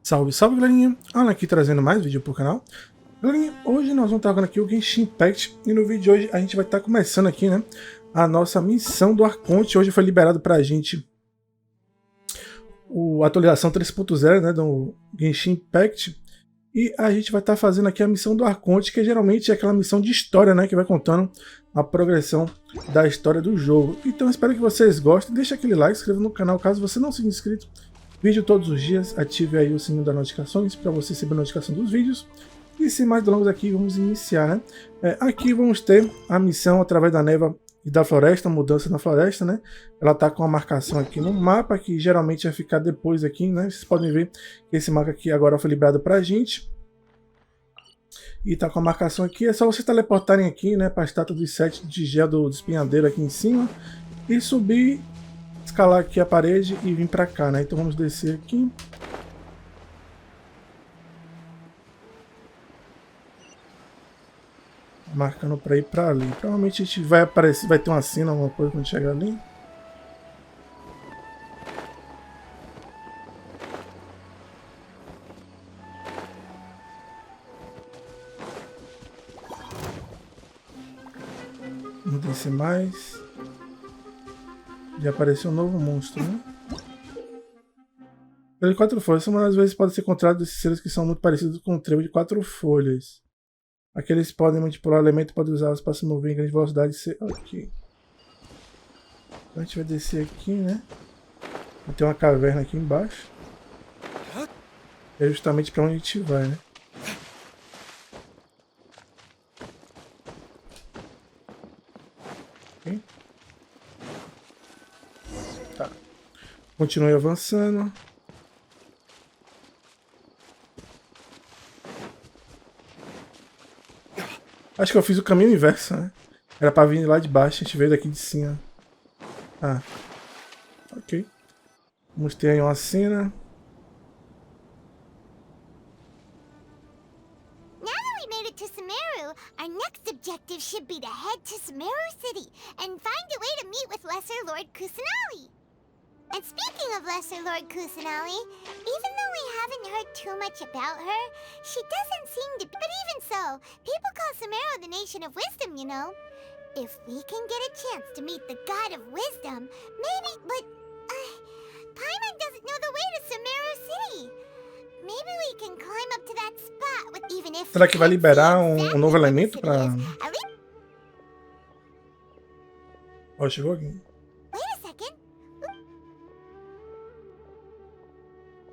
Salve, salve galerinha! Alan aqui trazendo mais vídeo pro canal. Galerinha, hoje nós vamos estar jogando aqui o Genshin Impact e no vídeo de hoje a gente vai estar começando aqui, né, a nossa missão do arconte. Hoje foi liberado pra gente a atualização 3.0, né, do Genshin Impact. E a gente vai estar fazendo aqui a missão do arconte, que geralmente é aquela missão de história, né, que vai contando a progressão da história do jogo. Então espero que vocês gostem, deixa aquele like, se inscreva no canal caso você não seja inscrito. Vídeo todos os dias, ative aí o sininho das notificações para você receber a notificação dos vídeos. E sem mais delongas aqui, vamos iniciar, né? Aqui vamos ter a missão através da névoa e da floresta, mudança na floresta, né? Ela tá com uma marcação aqui no mapa, que geralmente vai ficar depois aqui, né? Vocês podem ver que esse mapa aqui agora foi liberado pra gente. E tá com a marcação aqui, é só vocês teleportarem aqui, né? Para a estátua dos 7 de gel do espinhadeiro aqui em cima. E subir, escalar aqui a parede e vir pra cá, né? Então vamos descer aqui. Marcando para ir para ali. Provavelmente a gente vai aparecer, vai ter uma cena, alguma coisa quando chegar ali. Vamos descer mais. Já apareceu um novo monstro, né? Trevo de 4 folhas. Uma das vezes pode ser encontrado desses seres que são muito parecidos com o trevo de 4 folhas. Aqueles podem manipular elementos e podem usá-los para se mover em grande velocidade. Ok. Então a gente vai descer aqui, né? Vai ter uma caverna aqui embaixo. É justamente para onde a gente vai, né? Ok. Tá. Continue avançando. Acho que eu fiz o caminho inverso, né? Era pra vir lá de baixo, a gente veio daqui de cima. Ah. Ok. Vamos ter aí uma cena. Now that we made it to Sumeru, our next objective should be to head to Sumeru City and find a way to meet with Lesser Lord Kusanali. And speaking of Lesser Lord Kusanali, even though we haven't heard too much about her, she doesn't seem to be. But even so, people call Sumeru the Nation of Wisdom, you know. If we can get a chance to meet the God of Wisdom, maybe, but Paimon doesn't know the way to Sumeru City. Maybe we can climb up to that spot with even if. Será que vai liberar um novo elemento pra... Ó, chegou aqui. Wait a second.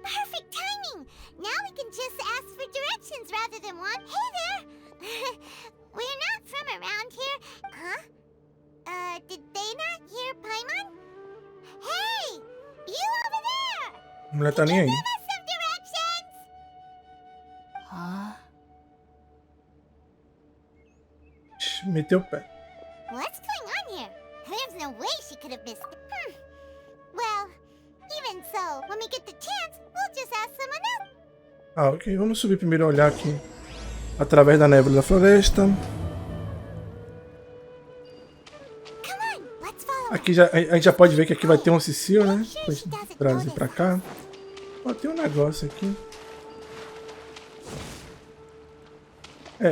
Perfect timing! Now we can just ask for directions rather than one. Hey there! We're not from around here. Huh? Did they not hear Paimon? Hey! You over there! A mulher tá nem aí. Give us some directions! Meteu o pé. What's going on here? There's no way she could have missed it. Well, even so, when we get the chance, we'll just ask someone else. Ah, ok. Vamos subir primeiro e olhar aqui. Através da névoa da floresta. Come on, let's follow. Aqui já, a gente já pode ver que aqui vai ter um Cecil, né? Pra gente trazer pra cá. Ó, tem um negócio aqui.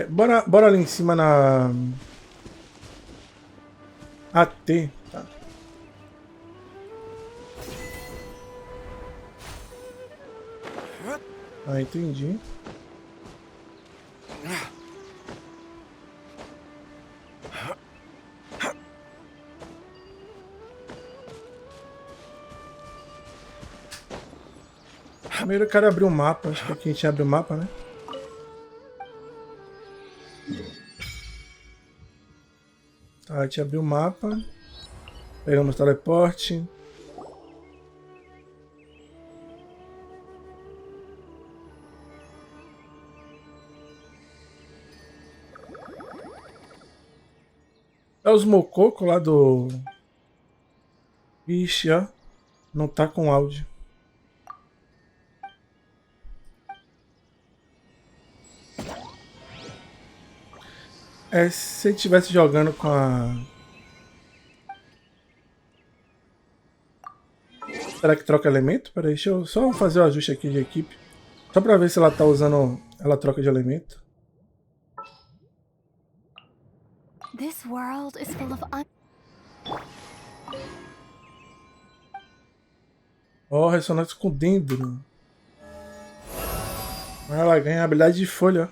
Bora ali em cima na... AT, tá. Ah, entendi. Primeiro eu quero abrir o mapa, acho que aqui a gente abre o mapa, né? Tá, a gente abriu o mapa. Pegamos o teleporte. É os mococos lá do... Ixi, ó. Não tá com áudio. Se ele estivesse jogando com a... Será que troca elemento? Peraí, deixa eu só fazer o ajuste aqui de equipe. Só pra ver se ela tá usando... Ela troca de elemento. This world is full of Ó, ressonância com dendro. Ela ganha a habilidade de folha.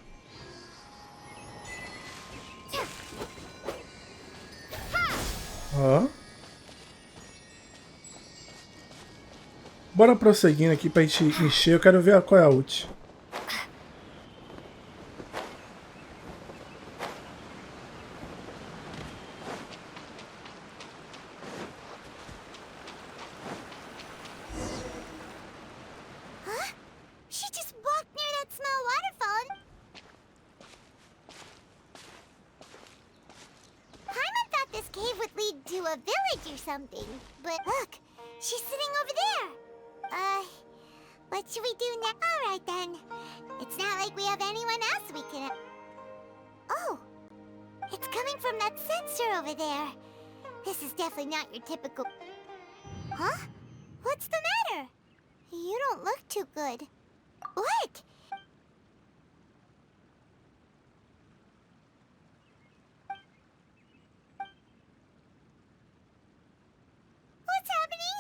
Ó. Bora prosseguindo aqui pra gente encher. Eu quero ver qual é a ult. She just walked near that small waterfall. Paimon thought this cave would lead to a village or something. But look, she's sitting over there. What should we do now? Alright then. It's not like we have anyone else we can... Oh! It's coming from that sensor over there. This is definitely not your typical... Huh? What's the matter? You don't look too good. What? What's happening?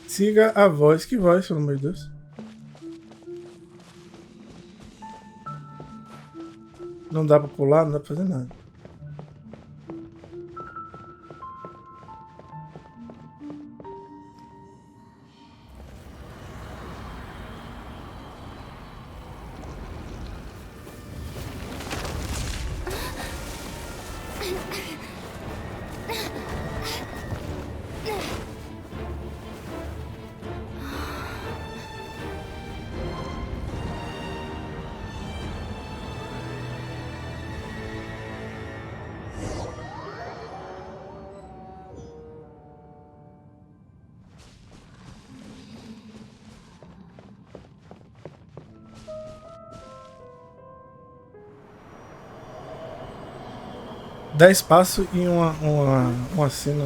Siga a voz. Que voz, pelo amor de Deus? Não dá pra pular, não dá pra fazer nada. Dá espaço e uma cena.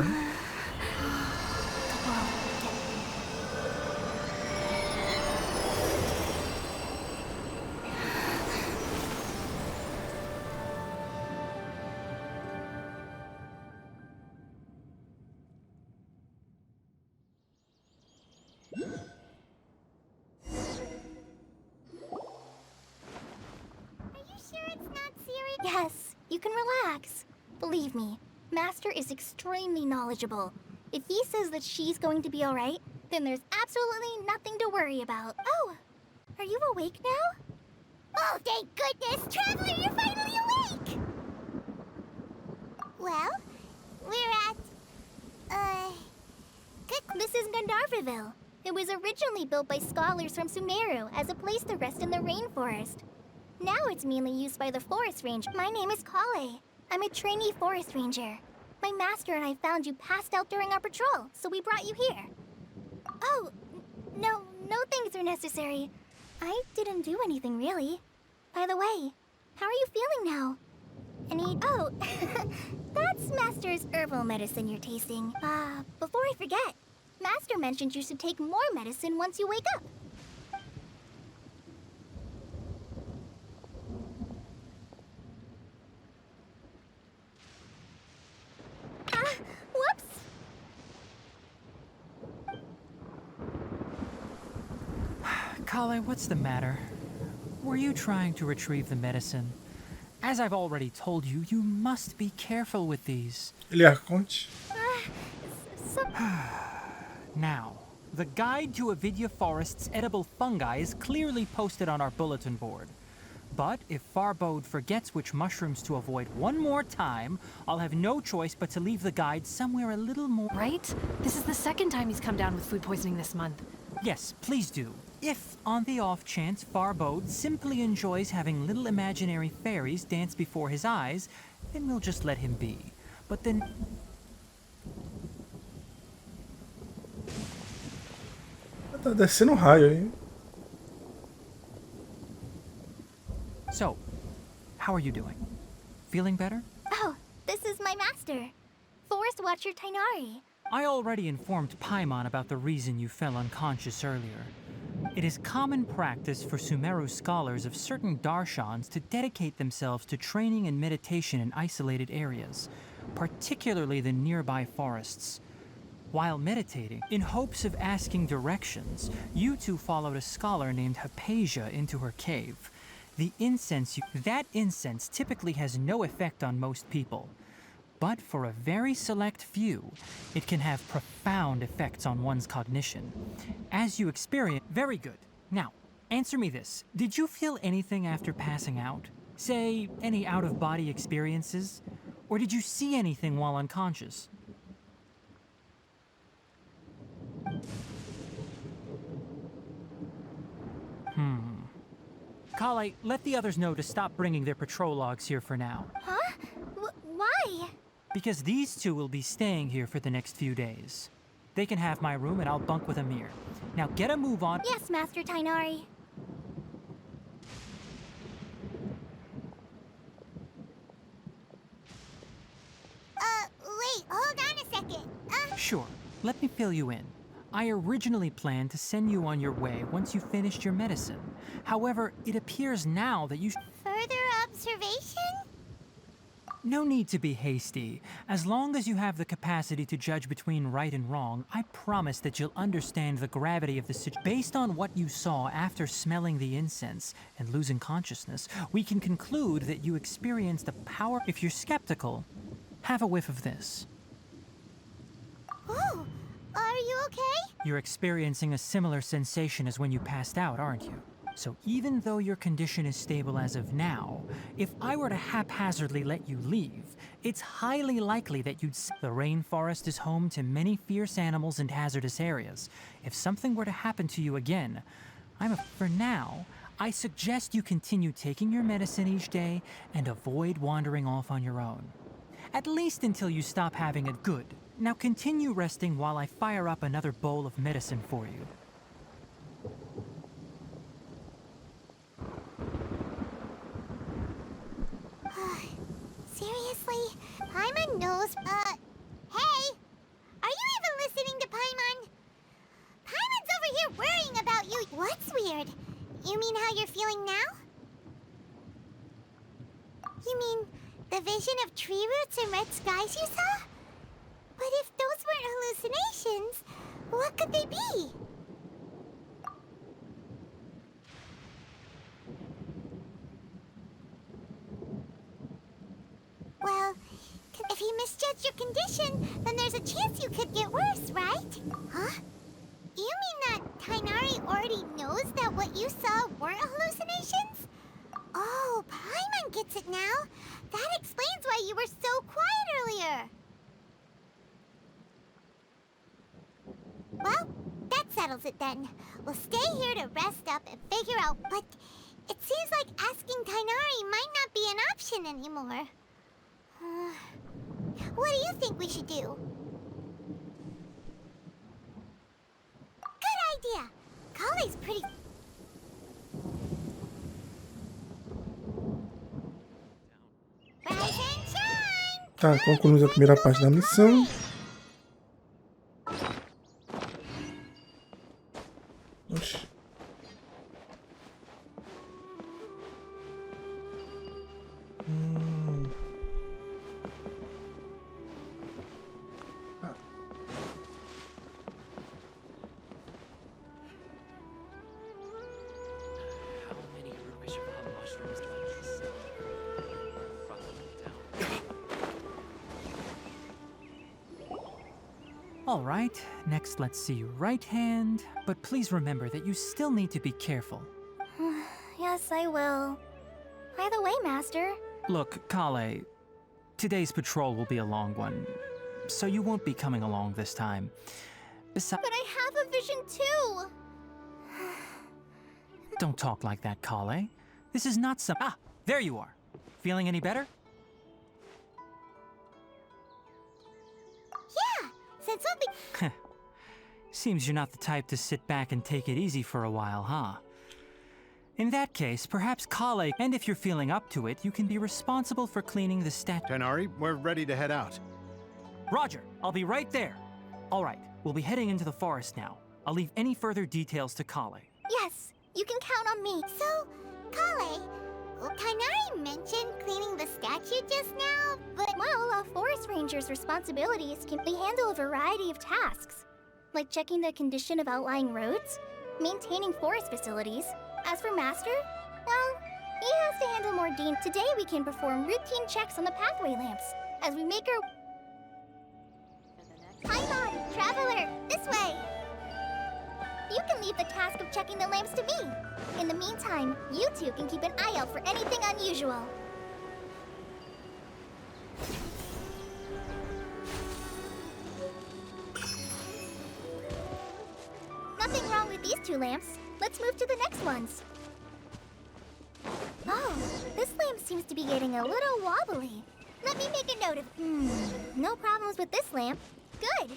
Are you sure it's not serious? Yes, you can relax. Believe me, Master is extremely knowledgeable. If he says that she's going to be alright, then there's absolutely nothing to worry about. Oh, are you awake now? Oh, thank goodness! Traveler, you're finally awake! Well, we're at... This is Gandharvaville. It was originally built by scholars from Sumeru as a place to rest in the rainforest. Now it's mainly used by the forest ranger. My name is Kale. I'm a trainee forest ranger. My master and I found you passed out during our patrol, so we brought you here. Oh, no things are necessary. I didn't do anything, really. By the way, how are you feeling now? Oh, that's Master's herbal medicine you're tasting. Before I forget, Master mentioned you should take more medicine once you wake up. Whoops! Kale, what's the matter? Were you trying to retrieve the medicine? As I've already told you, you must be careful with these. Ele é arconte. Now, the guide to Avidya Forest's edible fungi is clearly posted on our bulletin board. But if Farbode forgets which mushrooms to avoid one more time, I'll have no choice but to leave the guide somewhere a little more... Right? This is the second time he's come down with food poisoning this month. Yes, please do. If, on the off chance, Farbode simply enjoys having little imaginary fairies dance before his eyes, then we'll just let him be. But then... Tá descendo um raio aí. So, how are you doing? Feeling better? Oh, this is my master, Forest Watcher Tainari. I already informed Paimon about the reason you fell unconscious earlier. It is common practice for Sumeru scholars of certain darshans to dedicate themselves to training and meditation in isolated areas, particularly the nearby forests. While meditating, in hopes of asking directions, you two followed a scholar named Hypatia into her cave. That incense typically has no effect on most people. But for a very select few, it can have profound effects on one's cognition. As you experience... Very good. Now, answer me this. Did you feel anything after passing out? Say, any out-of-body experiences? Or did you see anything while unconscious? Kale, let the others know to stop bringing their patrol logs here for now. Huh? Why? Because these two will be staying here for the next few days. They can have my room and I'll bunk with Amir. Now get a move on. Yes, Master Tainari. Wait, hold on a second. Sure, let me fill you in. I originally planned to send you on your way once you finished your medicine. However, it appears now that you... Further observation? No need to be hasty. As long as you have the capacity to judge between right and wrong, I promise that you'll understand the gravity of the situation. Based on what you saw after smelling the incense and losing consciousness, we can conclude that you experienced a power... If you're skeptical, have a whiff of this. Oh, are you okay? You're experiencing a similar sensation as when you passed out, aren't you? So even though your condition is stable as of now, if I were to haphazardly let you leave, it's highly likely that you'd... The rainforest is home to many fierce animals and hazardous areas. If something were to happen to you again, For now, I suggest you continue taking your medicine each day and avoid wandering off on your own. At least until you stop having it good. Now continue resting while I fire up another bowl of medicine for you. Seriously? Paimon knows, hey! Are you even listening to Paimon? Paimon's over here worrying about you. What's weird? You mean how you're feeling now? You mean the vision of tree roots and red skies you saw? But if those weren't hallucinations, what could they be? Well, if he misjudged your condition, then there's a chance you could get worse, right? Huh? You mean that Tainari already knows that what you saw weren't hallucinations? Oh, Paimon gets it now. That explains why you were so quiet earlier. Well, that settles it then. We'll stay here to rest up and figure out, but it seems like asking Tainari might not be an option anymore. What do you think we should do? Good idea. Kale's pretty... Rise and shine! Tá, concluímos a primeira parte da missão. Oxi. All right, next let's see your right hand, but please remember that you still need to be careful. Yes, I will. By the way, Master. Look, Kale, today's patrol will be a long one, so you won't be coming along this time. But I have a vision too! Don't talk like that, Kale. This is not some... Ah, there you are. Feeling any better? Yeah, since we'll be... Seems you're not the type to sit back and take it easy for a while, huh? In that case, perhaps Kale, and if you're feeling up to it, you can be responsible for cleaning the Tenari, we're ready to head out. Roger, I'll be right there. All right, we'll be heading into the forest now. I'll leave any further details to Kale. Yes, you can count on me. So, Kale, Kainari mentioned cleaning the statue just now, but... Well, a forest ranger's responsibilities can handle a variety of tasks, like checking the condition of outlying roads, maintaining forest facilities. As for Master, well, he has to handle more dean. Today we can perform routine checks on the pathway lamps as we make our... Paimon, Traveler, this way! You can leave the task of checking the lamps to me. In the meantime, you two can keep an eye out for anything unusual. Nothing wrong with these two lamps. Let's move to the next ones. Oh, this lamp seems to be getting a little wobbly. Let me make a note of... no problems with this lamp. Good.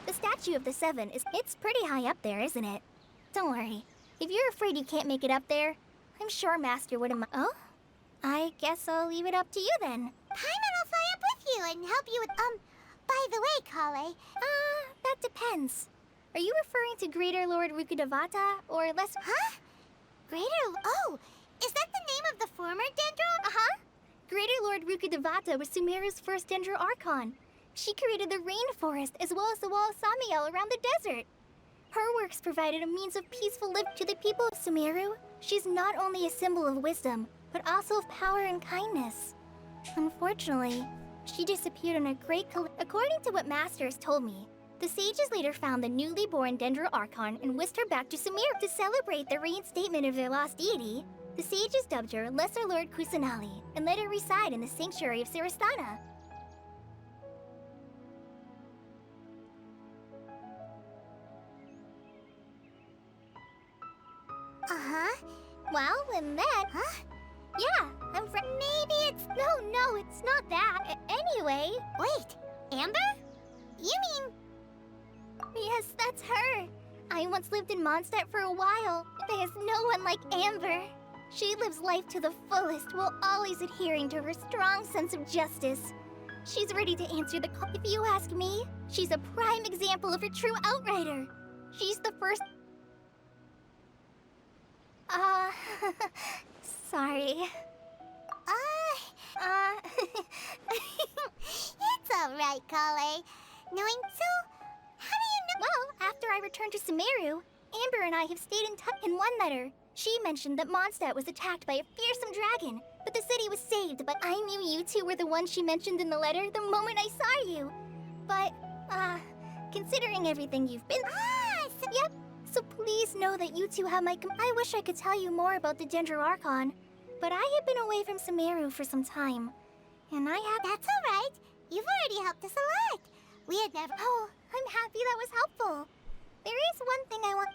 The statue of the Seven it's pretty high up there, isn't it? Don't worry. If you're afraid you can't make it up there, I'm sure Master wouldn't Oh? I guess I'll leave it up to you then. Paimon will fly up with you and help you with, by the way, Kale. That depends. Are you referring to Greater Lord Rukudavata, or less... Huh? Oh, is that the name of the former Dendro? Uh-huh. Greater Lord Rukudavata was Sumeru's first Dendro Archon. She created the rainforest as well as the wall of Samiel around the desert. Her works provided a means of peaceful living to the people of Sumeru. She's not only a symbol of wisdom, but also of power and kindness. Unfortunately, she disappeared in a great According to what Master has told me, the sages later found the newly born Dendro Archon and whisked her back to Sumeru. To celebrate the reinstatement of their lost deity, the sages dubbed her Lesser Lord Kusanali and let her reside in the sanctuary of Sarastana. Uh-huh. Well, and then... Huh? Yeah, maybe it's... No, it's not that. Anyway... Wait, Amber? You mean... Yes, that's her. I once lived in Mondstadt for a while. There's no one like Amber. She lives life to the fullest while always adhering to her strong sense of justice. She's ready to answer the call. If you ask me, she's a prime example of a true outrider. She's the first... sorry. It's alright, Kale. Knowing so, how do you know? Well, after I returned to Sumeru, Amber and I have stayed in touch. In one letter, she mentioned that Mondstadt was attacked by a fearsome dragon, but the city was saved. But I knew you two were the ones she mentioned in the letter the moment I saw you. But, considering everything you've been... Yep. So please know that you two have my... I wish I could tell you more about the Dendro Archon, but I have been away from Sumeru for some time, and I have... That's alright. You've already helped us a lot. We had never... Oh, I'm happy that was helpful. There is one thing I want...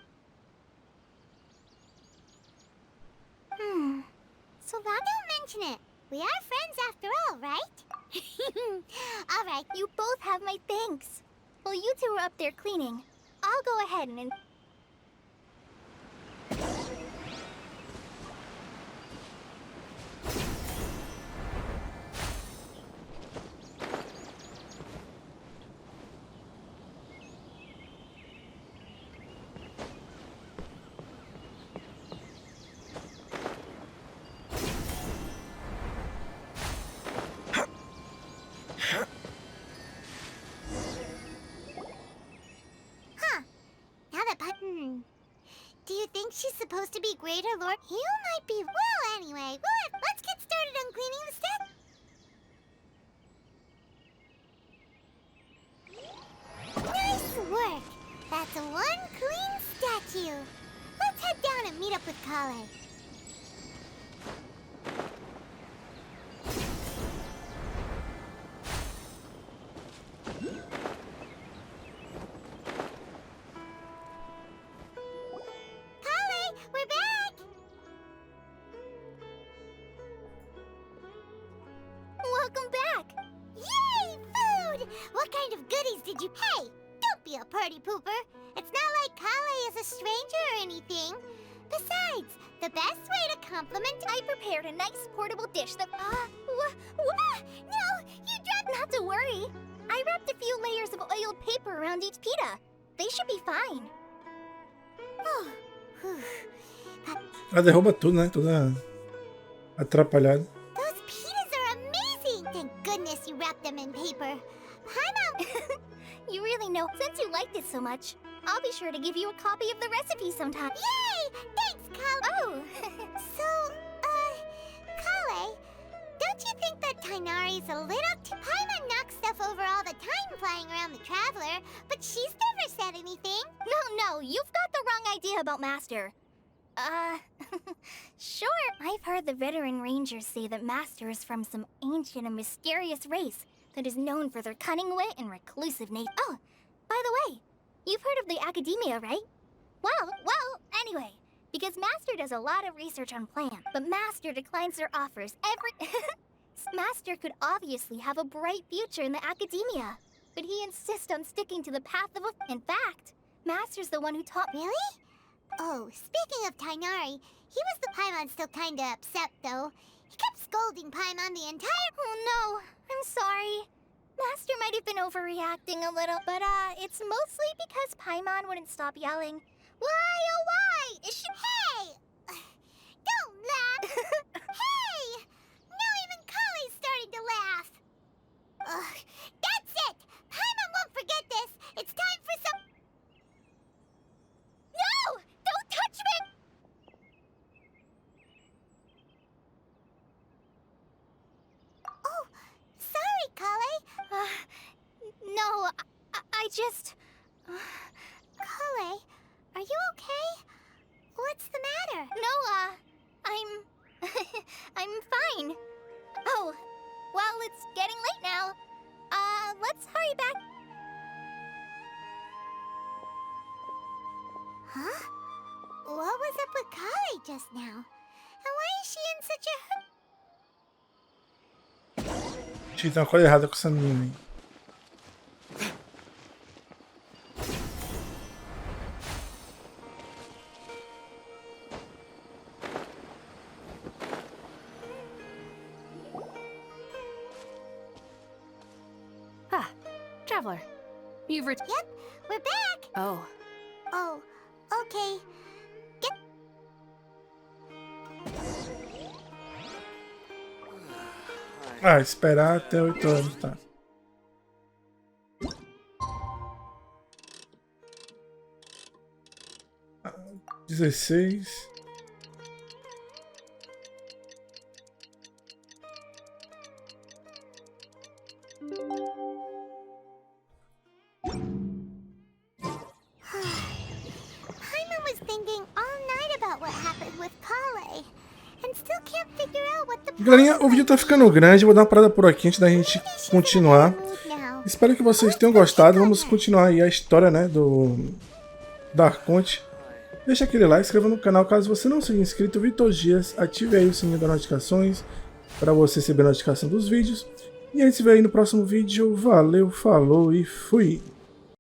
So that... Don't mention it. We are friends after all, right? Alright. You both have my thanks. While you two are up there cleaning, I'll go ahead and... Do you think she's supposed to be Greater Lord? You might be... Well, anyway, let's get started on cleaning the statue. Nice work! That's one clean statue. Let's head down and meet up with Kale. Kale, we're back! Welcome back! Yay, food! What kind of goodies did you... Hey, don't be a party pooper. It's not like Kale is a stranger or anything. Besides, the best way to compliment... I prepared a nice portable dish that... No, you dropped... Not to worry. I wrapped a few layers of oiled paper around each pita. They should be fine. Oh, whew. Ela derruba tudo, né? Toda atrapalhada. Those pitas are amazing! Thank goodness you wrapped them in paper. Paimon... You really know, since you liked it so much, I'll be sure to give you a copy of the recipe sometime. Yay! Thanks, Kale! Oh! So, Kale, don't you think that Tighnari's a little too... Paimon knocks stuff over all the time flying around the Traveler, but she's never said anything. No, you've got the wrong idea about Master. Sure. I've heard the veteran rangers say that Master is from some ancient and mysterious race that is known for their cunning wit and reclusive nature. Oh, by the way, you've heard of the Academia, right? Well, anyway, because Master does a lot of research on plans, but Master declines their offers every... Master could obviously have a bright future in the Academia, but he insists on sticking to the path of a... In fact, Master's the one who taught... Really? Oh, speaking of Tighnari, he was the Paimon's still kinda upset, though. He kept scolding Paimon the entire... Oh no, I'm sorry. Master might have been overreacting a little, but it's mostly because Paimon wouldn't stop yelling. Why, oh why? Is she... Hey! Don't laugh! Hey! Now even Kale's starting to laugh! Ugh, that's it! Paimon won't forget this! It's time for some... No! Don't touch me! Oh, sorry, Kale. No, I just... Kale, are you okay? What's the matter? No, I'm fine. Oh, well, it's getting late now. Let's hurry back. Huh? What was up with Kale just now? And why is she in such a hurry? Acho que tem uma coisa errada com essa menina aí. Ah, Traveler. You've Yep, we're back! Oh. Oh, okay. Ah, esperar até 8 horas, tá. Ah, 16. Paimon was thinking all night about what happened with Kale, and still can't figure out what the... Galerinha, o vídeo tá ficando grande, vou dar uma parada por aqui antes da gente continuar. Espero que vocês tenham gostado. Vamos continuar aí a história, né, da arconte. Deixa aquele like, inscreva no canal caso você não seja inscrito. Vi todos os dias, ative aí o sininho das notificações para você receber a notificação dos vídeos. E a gente se vê aí no próximo vídeo. Valeu, falou e fui!